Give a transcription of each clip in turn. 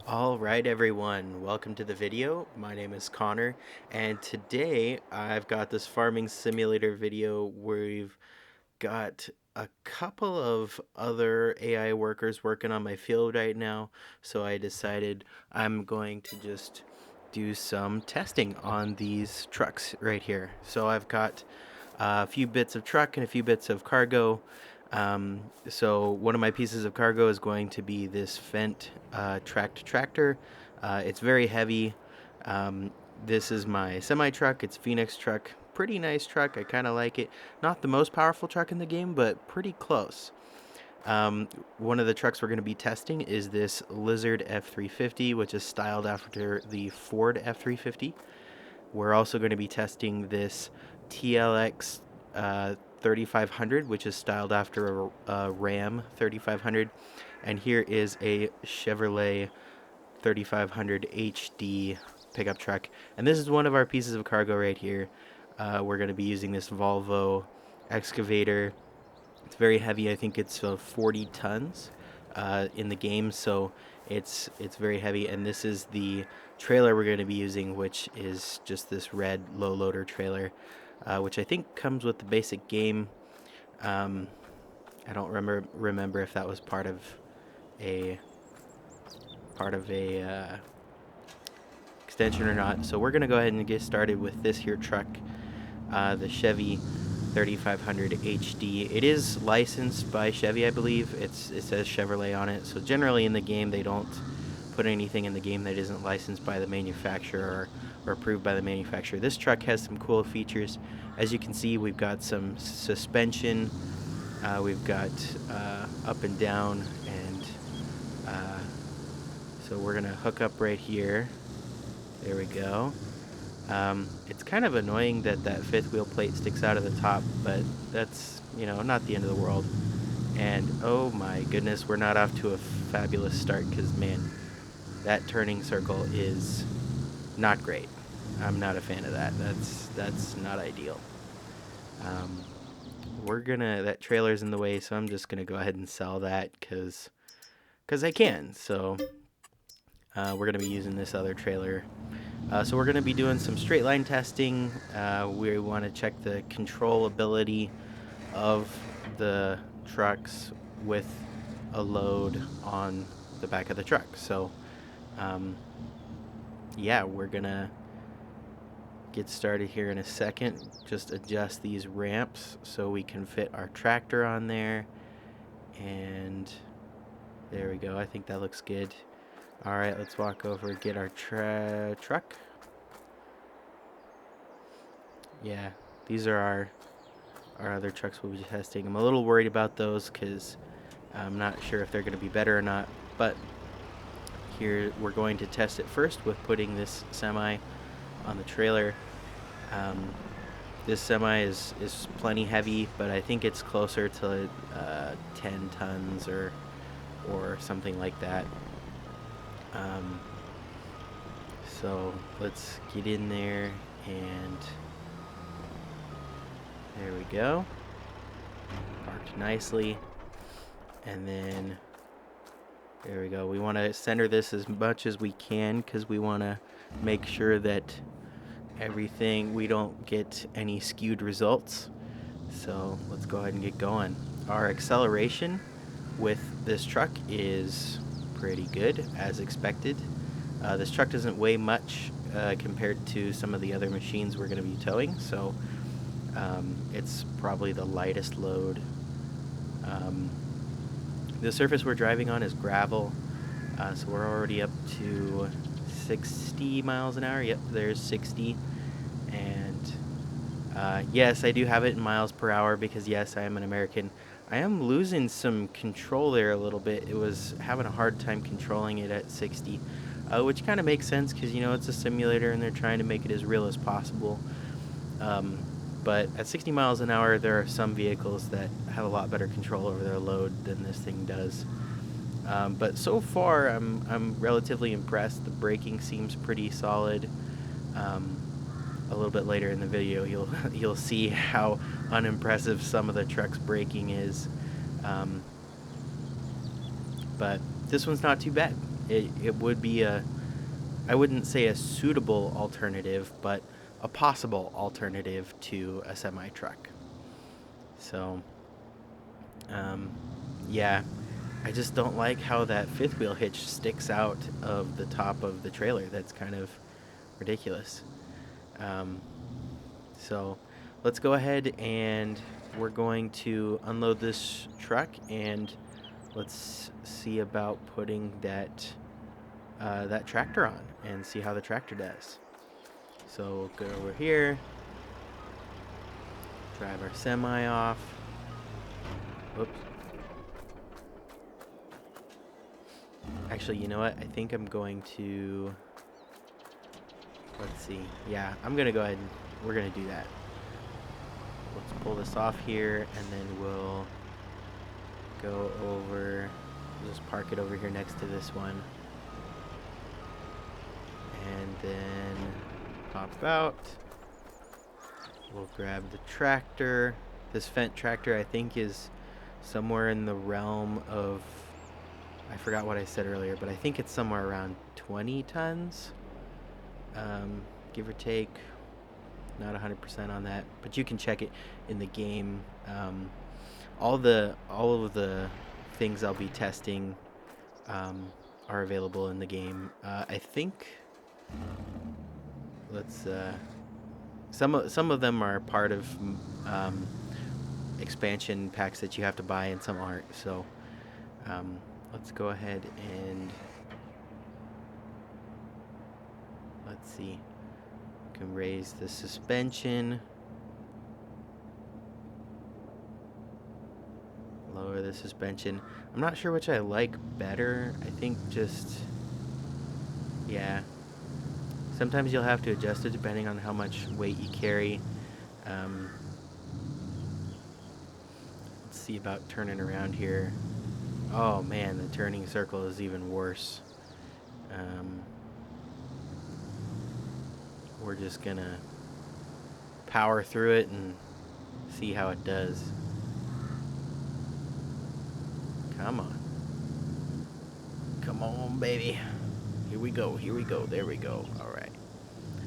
All right, everyone, welcome to the video. My name is Connor, and today I've got this farming simulator video where we've got a couple of other AI workers working on my field right now, so I decided I'm going to just do some testing on these trucks right here. So I've got a few bits of truck and a few bits of cargo. So one of my pieces of cargo is going to be this Fendt tracked tractor. It's very heavy. Um, this is my semi truck. It's Phoenix truck. Pretty nice truck. I kind of like it. Not the most powerful truck in the game, but pretty close. One of the trucks we're going to be testing is this Lizard F350, which is styled after the Ford F350. We're also going to be testing this TLX 3500, which is styled after a Ram 3500. And here is a Chevrolet 3500 HD pickup truck. And this is one of our pieces of cargo right here. We're going to be using this Volvo excavator. It's very heavy. I think it's 40 tons in the game, so it's very heavy. And this is the trailer we're going to be using, which is just this red low loader trailer, which I think comes with the basic game. Um, I don't remember if that was a part of a extension or not. So we're gonna go ahead and get started with this here truck, the Chevy 3500 HD. It is licensed by Chevy, I believe. It says Chevrolet on it. So generally in the game they don't put anything in the game that isn't licensed by the manufacturer or approved by the manufacturer. This truck has some cool features. As you can see, we've got some suspension. We've got up and down, and so we're gonna hook up right here. There we go. It's kind of annoying that that fifth wheel plate sticks out of the top, but that's, not the end of the world. And oh my goodness, we're not off to a fabulous start because, man, that turning circle is not great. I'm not a fan of that. That's not ideal. That trailer's in the way, so I'm just gonna go ahead and sell that because I can. So we're gonna be using this other trailer. So we're going to be doing some straight line testing. We want to check the controllability of the trucks with a load on the back of the truck. So yeah, we're going to get started here in a second. Just adjust these ramps so we can fit our tractor on there. And there we go. I think that looks good. All right, let's walk over and get our truck. Yeah, these are our other trucks we'll be testing. I'm a little worried about those because I'm not sure if they're going to be better or not. But here we're going to test it first with putting this semi on the trailer. This semi is plenty heavy, but I think it's closer to 10 tons or something like that. So let's get in there, and there we go. Parked nicely. And then there we go. We want to center this as much as we can because we want to make sure that we don't get any skewed results. So let's go ahead and get going. Our acceleration with this truck is pretty good, as expected. This truck doesn't weigh much compared to some of the other machines we're going to be towing, so it's probably the lightest load. The surface we're driving on is gravel, so we're already up to 60 miles an hour. Yep, there's 60. And yes, I do have it in miles per hour because, yes, I am an American. I am losing some control there a little bit. It was having a hard time controlling it at 60, which kind of makes sense because, it's a simulator and they're trying to make it as real as possible. But at 60 miles an hour, there are some vehicles that have a lot better control over their load than this thing does. But so far, I'm relatively impressed. The braking seems pretty solid. A little bit later in the video, you'll see how unimpressive some of the truck's braking is. But this one's not too bad. it would be I wouldn't say a suitable alternative, but a possible alternative to a semi truck. So, um, yeah, I just don't like how that fifth wheel hitch sticks out of the top of the trailer. That's kind of ridiculous. Um, so, let's go ahead and we're going to unload this truck and let's see about putting that tractor on and see how the tractor does. So we'll go over here, drive our semi off. Whoops. Actually, you know what? I think I'm going to, let's see. Yeah, I'm going to go ahead and we're going to do that. Let's pull this off here and then we'll go over, just park it over here next to this one. And then pop out. We'll grab the tractor. This Fendt tractor, I think, is somewhere in the realm of, I forgot what I said earlier, but I think it's somewhere around 20 tons, give or take. Not 100% on that, but you can check it in the game. All of the things I'll be testing are available in the game. I think. Let's. Some of them are part of expansion packs that you have to buy, and some aren't. So let's go ahead and let's see. We can raise the suspension, lower the suspension. I'm not sure which I like better. I think just, yeah. Sometimes you'll have to adjust it depending on how much weight you carry. Let's see about turning around here. Oh man, the turning circle is even worse. We're just gonna power through it and see how it does. Come on. Come on, baby. Here we go. Here we go. There we go. All right.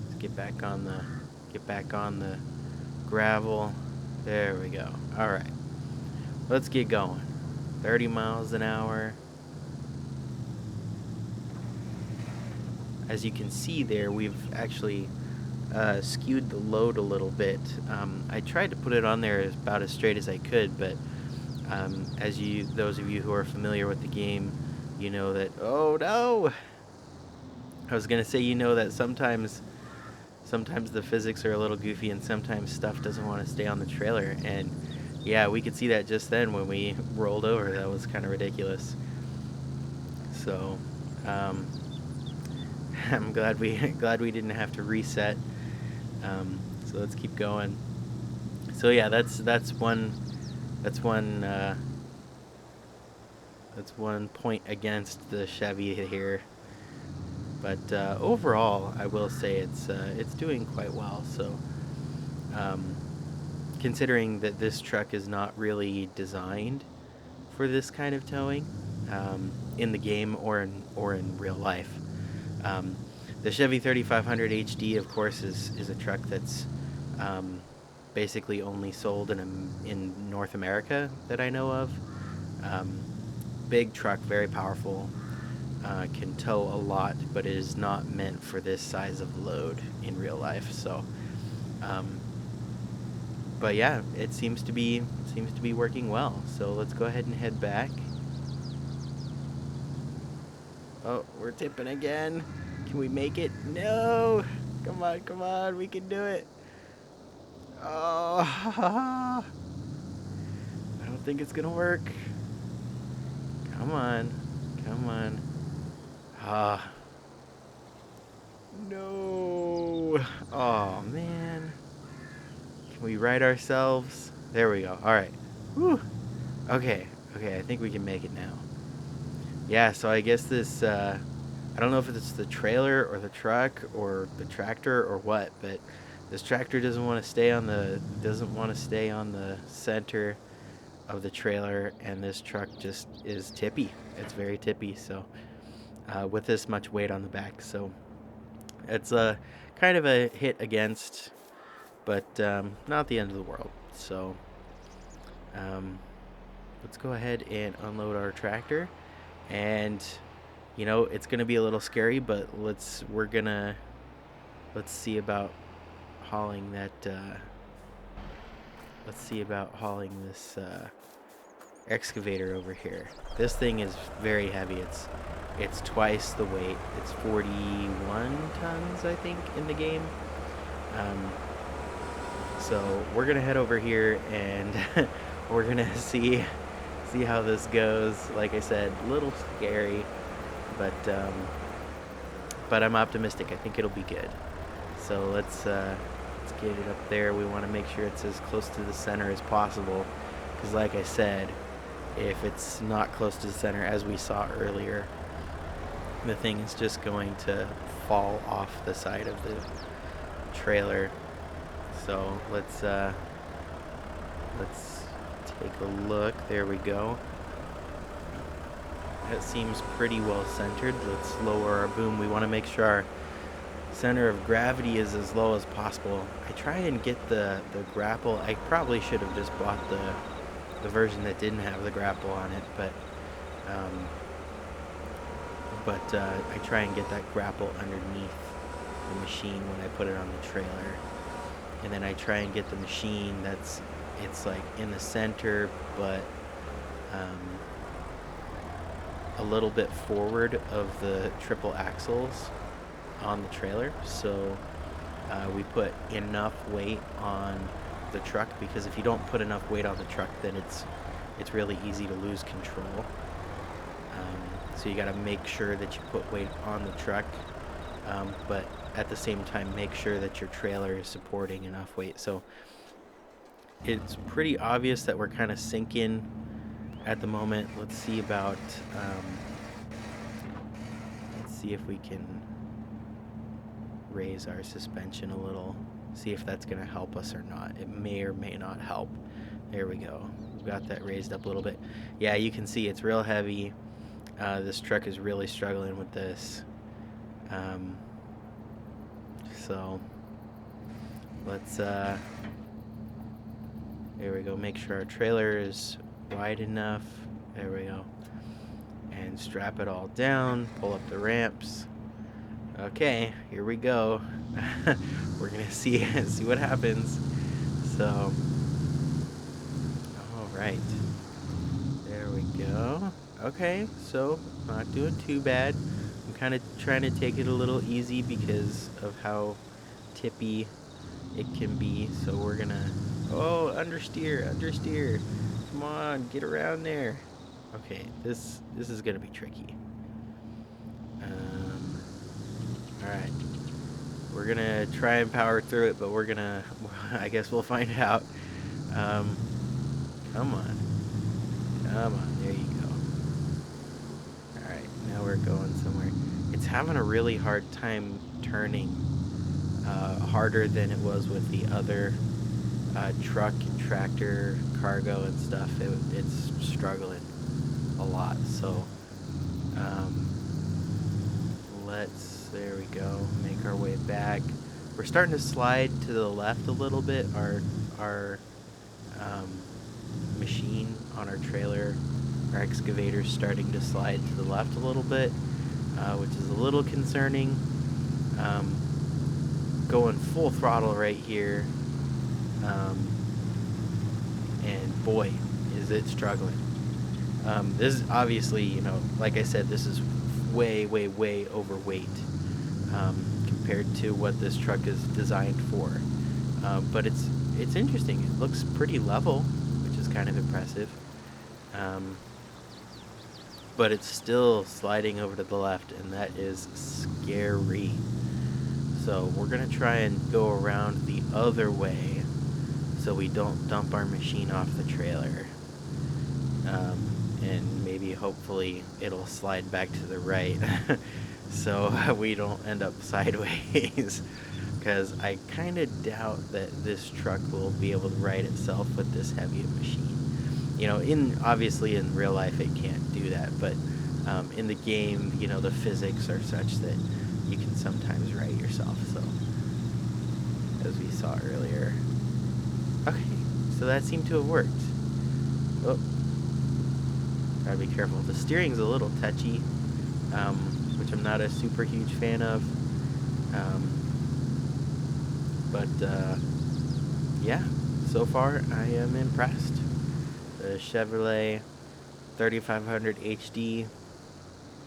Let's get back on the gravel. There we go. All right. Let's get going. 30 miles an hour. As you can see there, we've actually skewed the load a little bit. I tried to put it on there about as straight as I could, but those of you who are familiar with the game, you know that, oh no! I was gonna say, you know that sometimes the physics are a little goofy and sometimes stuff doesn't want to stay on the trailer, and yeah, we could see that just then when we rolled over. That was kind of ridiculous. So I'm glad we didn't have to reset. So let's keep going. So yeah, that's one point against the Chevy here. But overall, I will say it's doing quite well. So considering that this truck is not really designed for this kind of towing in the game or in real life. The Chevy 3500 HD, of course, is a truck that's basically only sold in North America that I know of. Big truck, very powerful, can tow a lot, but it is not meant for this size of load in real life. So, but yeah, it seems to be working well. So let's go ahead and head back. Oh, we're tipping again. Can we make it? No! Come on, we can do it. Oh, I don't think it's gonna work. Come on. Ah. No. Oh, man. Can we right ourselves? There we go. All right. Whew. Okay, I think we can make it now. Yeah, so I guess this, I don't know if it's the trailer or the truck or the tractor or what, but this tractor doesn't want to stay on the center of the trailer, and this truck just is tippy. It's very tippy, so with this much weight on the back. So it's a kind of a hit against, but not the end of the world. So um, let's go ahead and unload our tractor. And it's gonna be a little scary, but let's see about hauling that. Let's see about hauling this excavator over here. This thing is very heavy. It's twice the weight. It's 41 tons, I think, in the game. So we're gonna head over here and we're gonna see how this goes. Like I said, a little scary, but I'm optimistic. I think it'll be good. So let's get it up there. We want to make sure it's as close to the center as possible, because like I said, if it's not close to the center, as we saw earlier, the thing is just going to fall off the side of the trailer. So let's take a look. There we go. That seems pretty well centered. Let's lower our boom. We want to make sure our center of gravity is as low as possible. I try and get the grapple. I probably should have just bought the version that didn't have the grapple on it, but I try and get that grapple underneath the machine when I put it on the trailer, and then I try and get the machine it's like in the center, but a little bit forward of the triple axles on the trailer, so we put enough weight on the truck, because if you don't put enough weight on the truck, then it's really easy to lose control. So you got to make sure that you put weight on the truck, but at the same time make sure that your trailer is supporting enough weight. So it's pretty obvious that we're kind of sinking at the moment. Let's see if we can raise our suspension a little, see if that's going to help us or not. It may or may not help. There we go. We've got that raised up a little bit. Yeah, you can see it's real heavy. This truck is really struggling with this. So let's there we go. Make sure our trailer is wide enough. There we go. And strap it all down. Pull up the ramps. Okay, here we go. We're gonna see what happens. So, all right, there we go. Okay, so not doing too bad. I'm kind of trying to take it a little easy because of how tippy it can be. So we're gonna, understeer. Come on, get around there. Okay, this is gonna be tricky. Alright, we're gonna try and power through it, but I guess we'll find out. Come on, there you go. Alright, now we're going somewhere. It's having a really hard time turning, harder than it was with the other truck and tractor, cargo and stuff. It's struggling a lot, so there we go, make our way back. We're starting to slide to the left a little bit. Our machine on our trailer, our excavator's starting to slide to the left a little bit, which is a little concerning. Going full throttle right here, and boy, is it struggling. This is obviously, like I said, this is way overweight compared to what this truck is designed for. But it's interesting. It looks pretty level, which is kind of impressive. But it's still sliding over to the left, and that is scary. So we're gonna try and go around the other way so we don't dump our machine off the trailer. And maybe hopefully it'll slide back to the right so we don't end up sideways, because I kind of doubt that this truck will be able to ride itself with this heavy a machine. Obviously in real life it can't do that, but In the game, you know, the physics are such that you can sometimes write yourself, so, as we saw earlier. Okay, so that seemed to have worked. Oh, gotta be careful. The steering's a little touchy, which I'm not a super huge fan of. But yeah, so far I am impressed. The Chevrolet 3500 HD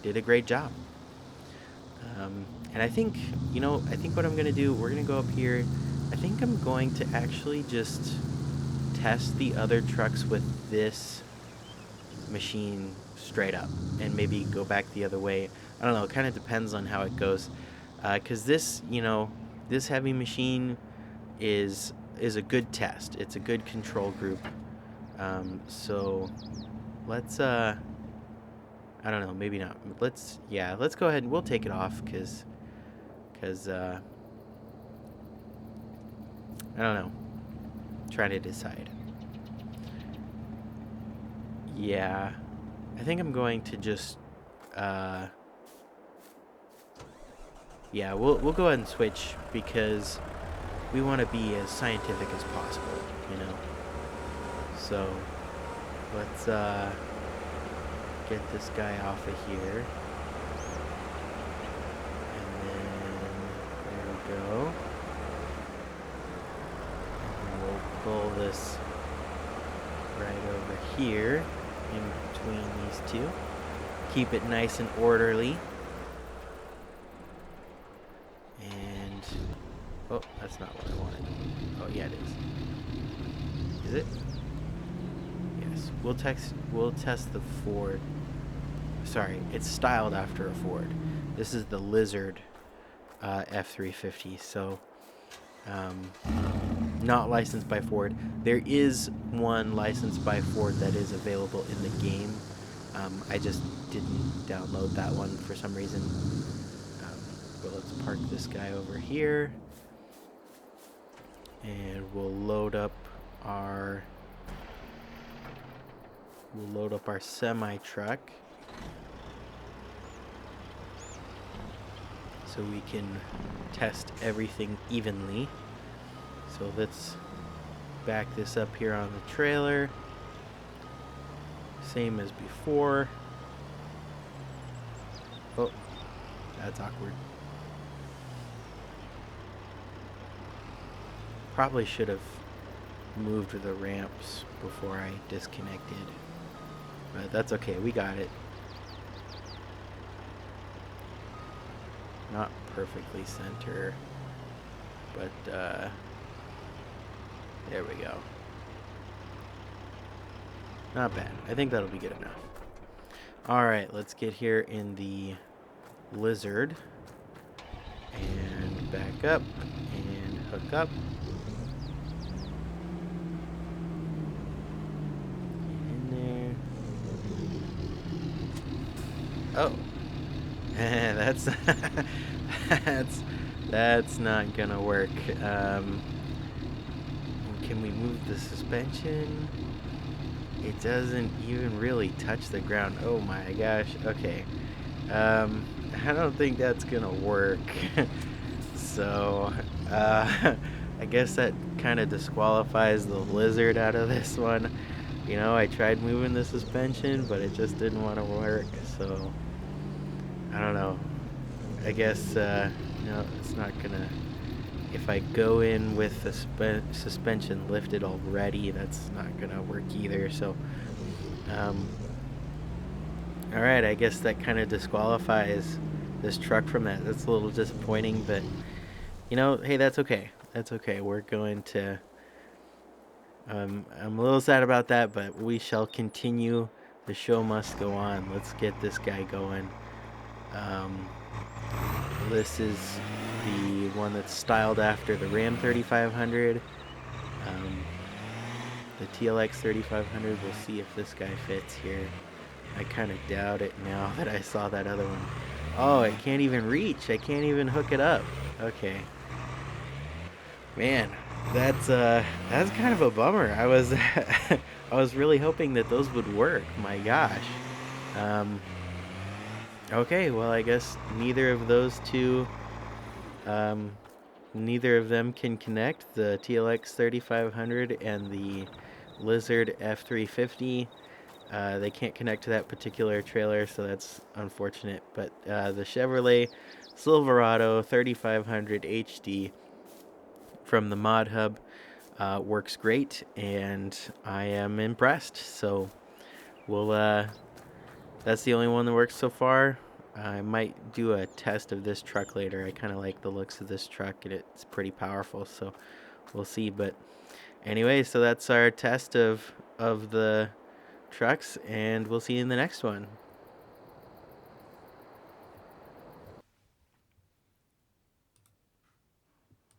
did a great job. And I think, you know, I think what I'm going to do, we're going to go up here. I think I'm going to actually just test the other trucks with this machine straight up and maybe go back the other way. I don't know, it kind of depends on how it goes. Because this, you know, this heavy machine is a good test. It's a good control group. So let's I don't know, maybe not. Let's go ahead and we'll take it off because I don't know. I'm trying to decide. Yeah, I think I'm going to just yeah, we'll go ahead and switch because we want to be as scientific as possible, you know. So let's get this guy off of here. And then there we go. And we'll pull this right over here in between these two. Keep it nice and orderly. And oh, that's not what I wanted. Oh yeah, it is. Is it? Yes. We'll test the Ford. Sorry, it's styled after a Ford. This is the Lizard F350, so not licensed by Ford. There is one licensed by Ford that is available in the game. I just didn't download that one for some reason. But let's park this guy over here, and we'll load up our semi truck. So we can test everything evenly. So let's back this up here on the trailer. Same as before. Oh, that's awkward. Probably should have moved the ramps before I disconnected. But that's okay, we got it. Not perfectly center, but there we go. Not bad. I think that'll be good enough. Alright, let's get here in the Lizard and back up and hook up. Get in there. Oh. that's that's not gonna work. Can we move the suspension? It doesn't even really touch the ground. Oh my gosh. Okay. I don't think that's gonna work. So I guess that kind of disqualifies the Lizard out of this one. You know, I tried moving the suspension, but it just didn't want to work. So I don't know. I guess no, it's not gonna. If I go in with the suspension lifted already, that's not gonna work either. So, all right, I guess that kind of disqualifies this truck from that. That's a little disappointing, but you know, hey, that's okay. That's okay. We're going to. I'm a little sad about that, but we shall continue. The show must go on. Let's get this guy going. This is the one that's styled after the Ram 3500. The TLX 3500. We'll see if this guy fits here. I kind of doubt it now that I saw that other one. Oh, I can't even reach. I can't even hook it up. Okay. Man, that's kind of a bummer. I was I was really hoping that those would work. My gosh. Okay, well, I guess neither of those two, um, neither of them can connect. The TLX 3500 and the Lizard F350. They can't connect to that particular trailer, so that's unfortunate. But the Chevrolet Silverado 3500 HD from the Mod Hub works great, and I am impressed. So we'll that's the only one that works so far. I might do a test of this truck later. I kind of like the looks of this truck, and it's pretty powerful. So we'll see. But anyway, so that's our test of the trucks, and we'll see you in the next one.